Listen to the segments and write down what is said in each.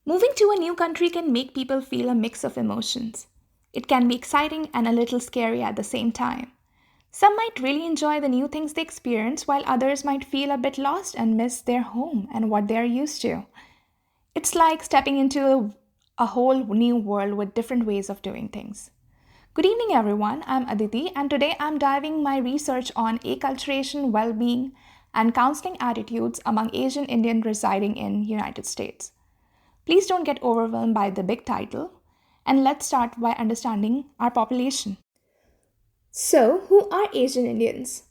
Moving to a new country can make people feel a mix of emotions. It can be exciting and a little scary at the same time. Some might really enjoy the new things they experience, while others might feel a bit lost and miss their home and what they are used to. It's like stepping into a whole new world with different ways of doing things. Good evening, everyone. I'm Aditi, and today I'm diving my research on acculturation, well-being, and counseling attitudes among Asian Indian residing in United States. Please don't get overwhelmed by the big title, and let's start by understanding our population. So, who are Asian Indians?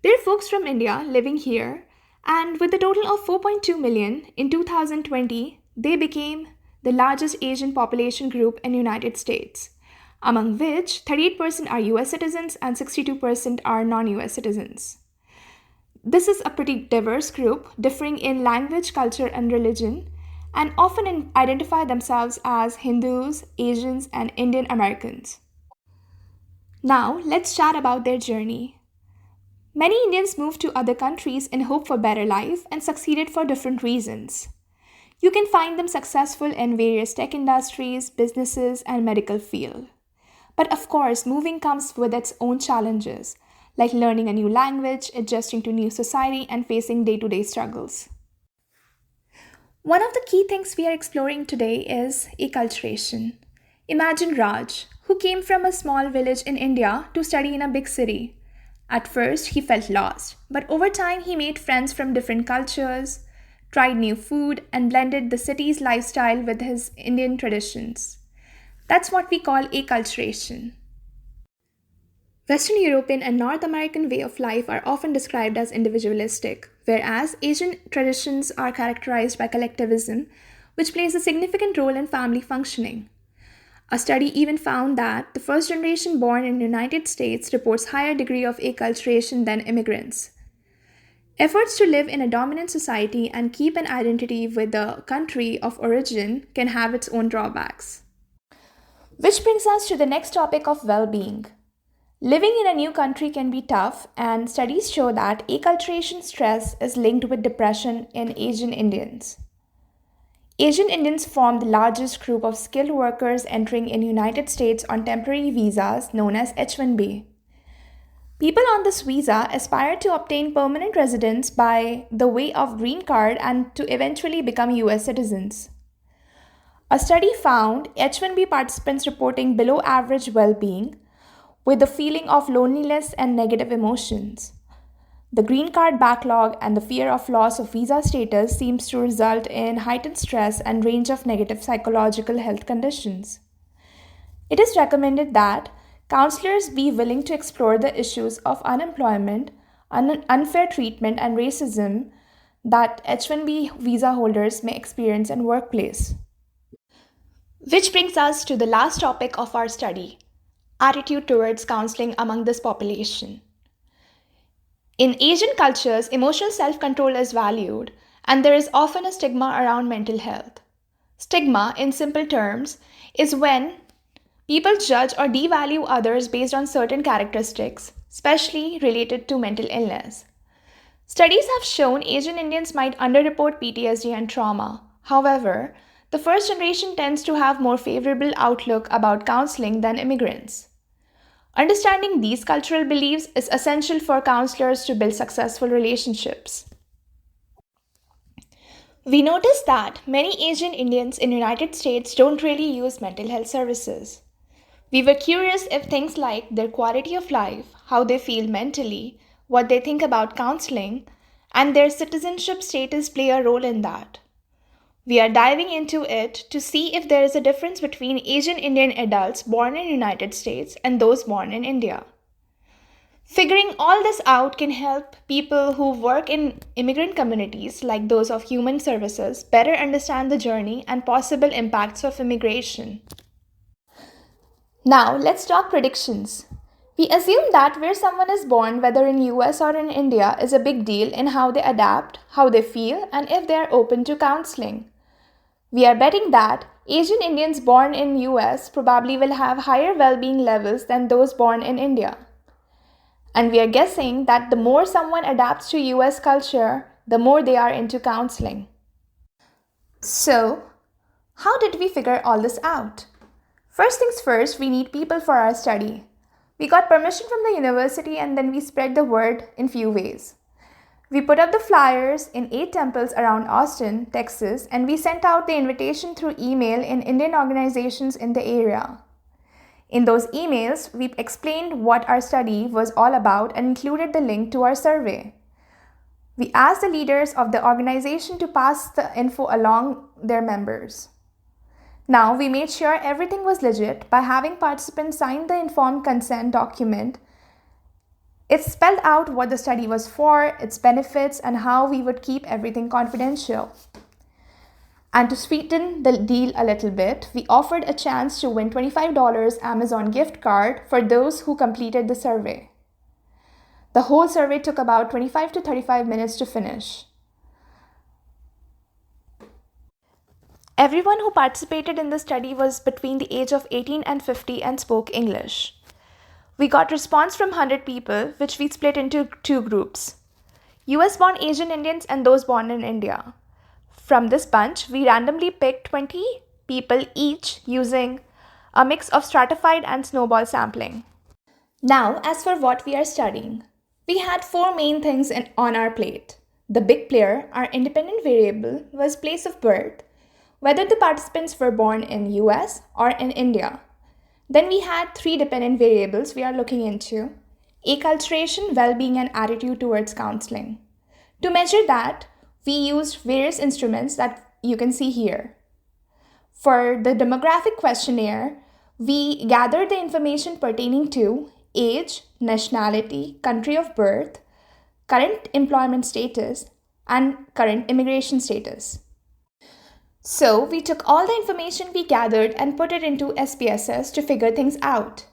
They're folks from India living here, and with a total of 4.2 million in 2020, they became the largest Asian population group in United States, among which 38% are US citizens and 62% are non-US citizens. This is a pretty diverse group, differing in language, culture, and religion, and often identify themselves as Hindus, Asians, and Indian Americans. Now, let's chat about their journey. Many Indians moved to other countries in hope for better life and succeeded for different reasons. You can find them successful in various tech industries, businesses, and medical field. But of course, moving comes with its own challenges, like learning a new language, adjusting to new society, and facing day-to-day struggles. One of the key things we are exploring today is acculturation. Imagine Raj, who came from a small village in India to study in a big city. At first, he felt lost, but over time, he made friends from different cultures, tried new food, and blended the city's lifestyle with his Indian traditions. That's what we call acculturation. Western European and North American way of life are often described as individualistic, whereas Asian traditions are characterized by collectivism, which plays a significant role in family functioning. A study even found that the first generation born in the United States reports higher degree of acculturation than immigrants. Efforts to live in a dominant society and keep an identity with the country of origin can have its own drawbacks. Which brings us to the next topic of well-being. Living in a new country can be tough, and studies show that acculturation stress is linked with depression in Asian Indians. Asian Indians form the largest group of skilled workers entering in United States on temporary visas known as H-1B. People on this visa aspire to obtain permanent residence by the way of green card and to eventually become US citizens. A study found H-1B participants reporting below average well-being, with the feeling of loneliness and negative emotions. The green card backlog and the fear of loss of visa status seems to result in heightened stress and range of negative psychological health conditions. It is recommended that counselors be willing to explore the issues of unemployment, unfair treatment, and racism that H-1B visa holders may experience in workplace. Which brings us to the last topic of our study: attitude towards counseling among this population. In Asian cultures, emotional self-control is valued, and there is often a stigma around mental health. Stigma, in simple terms, is when people judge or devalue others based on certain characteristics, especially related to mental illness. Studies have shown Asian Indians might underreport PTSD and trauma. However, the first generation tends to have more favorable outlook about counseling than immigrants. Understanding these cultural beliefs is essential for counselors to build successful relationships. We noticed that many Asian Indians in the United States don't really use mental health services. We were curious if things like their quality of life, how they feel mentally, what they think about counseling, and their citizenship status play a role in that. We are diving into it to see if there is a difference between Asian Indian adults born in the United States and those born in India. Figuring all this out can help people who work in immigrant communities, like those of human services, better understand the journey and possible impacts of immigration. Now, let's talk predictions. We assume that where someone is born, whether in US or in India, is a big deal in how they adapt, how they feel, and if they are open to counseling. We are betting that Asian Indians born in US probably will have higher well-being levels than those born in India. And we are guessing that the more someone adapts to US culture, the more they are into counseling. So, How did we figure all this out? First things first, we need people for our study. We got permission from the university and then we spread the word in few ways. We put up the flyers in 8 temples around Austin, Texas, and we sent out the invitation through email in Indian organizations in the area. In those emails, we explained what our study was all about and included the link to our survey. We asked the leaders of the organization to pass the info along their members. Now, we made sure everything was legit by having participants sign the informed consent document. It spelled out what the study was for, its benefits, and how we would keep everything confidential. And to sweeten the deal a little bit, we offered a chance to win $25 Amazon gift card for those who completed the survey. The whole survey took about 25 to 35 minutes to finish. Everyone who participated in the study was between the age of 18 and 50 and spoke English. We got response from 100 people, which we split into 2 groups, US-born Asian Indians and those born in India. From this bunch, we randomly picked 20 people each using a mix of stratified and snowball sampling. Now, as for what we are studying, we had 4 main things on our plate. The big player, our independent variable, was place of birth, whether the participants were born in US or in India. Then we had 3 dependent variables we are looking into: acculturation, well-being, and attitude towards counseling. To measure that, we used various instruments that you can see here. For the demographic questionnaire, we gathered the information pertaining to age, nationality, country of birth, current employment status, and current immigration status. So we took all the information we gathered and put it into SPSS to figure things out.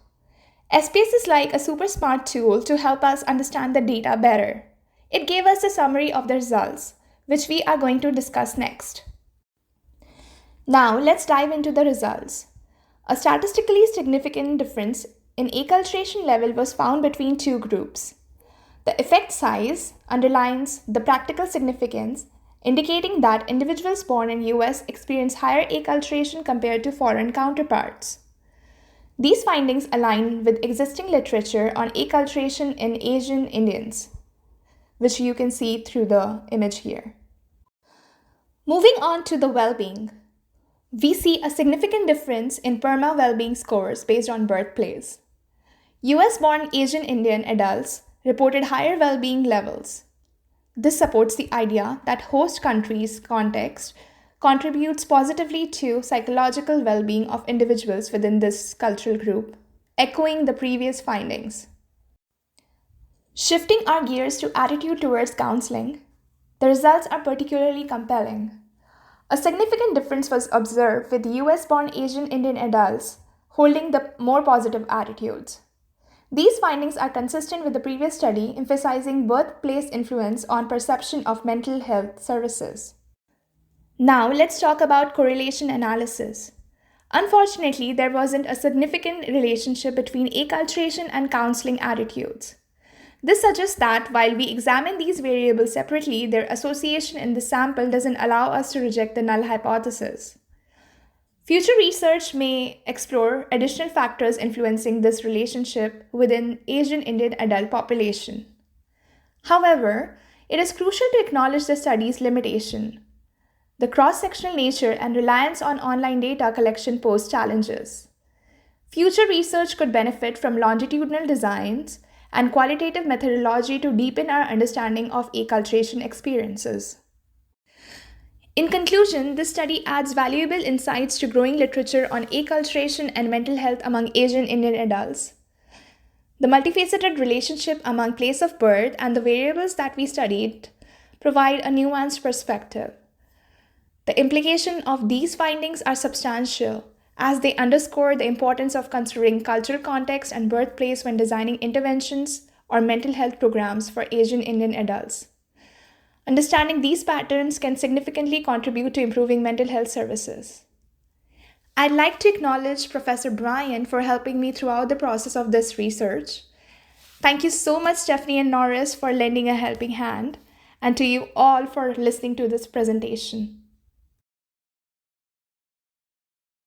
SPS is like a super smart tool to help us understand the data better. It gave us a summary of the results, which we are going to discuss next. Now let's dive into the results. A statistically significant difference in acculturation level was found between 2 groups. The effect size underlines the practical significance, indicating that individuals born in US experience higher acculturation compared to foreign counterparts. These findings align with existing literature on acculturation in Asian Indians, which you can see through the image here. Moving on to the well-being, we see a significant difference in PERMA well-being scores based on birthplace. US-born Asian Indian adults reported higher well-being levels. This supports the idea that host country's context contributes positively to psychological well-being of individuals within this cultural group, echoing the previous findings. Shifting our gears to attitude towards counseling, the results are particularly compelling. A significant difference was observed with US-born Asian Indian adults holding the more positive attitudes. These findings are consistent with the previous study emphasizing birthplace influence on perception of mental health services. Now let's talk about correlation analysis. Unfortunately, there wasn't a significant relationship between acculturation and counseling attitudes. This suggests that while we examine these variables separately, their association in the sample doesn't allow us to reject the null hypothesis. Future research may explore additional factors influencing this relationship within Asian Indian adult population. However, it is crucial to acknowledge the study's limitation. The cross-sectional nature and reliance on online data collection pose challenges. Future research could benefit from longitudinal designs and qualitative methodology to deepen our understanding of acculturation experiences. In conclusion, this study adds valuable insights to growing literature on acculturation and mental health among Asian Indian adults. The multifaceted relationship among place of birth and the variables that we studied provide a nuanced perspective. The implications of these findings are substantial, as they underscore the importance of considering cultural context and birthplace when designing interventions or mental health programs for Asian Indian adults. Understanding these patterns can significantly contribute to improving mental health services. I'd like to acknowledge Professor Brian for helping me throughout the process of this research. Thank you so much, Stephanie and Norris, for lending a helping hand, and to you all for listening to this presentation.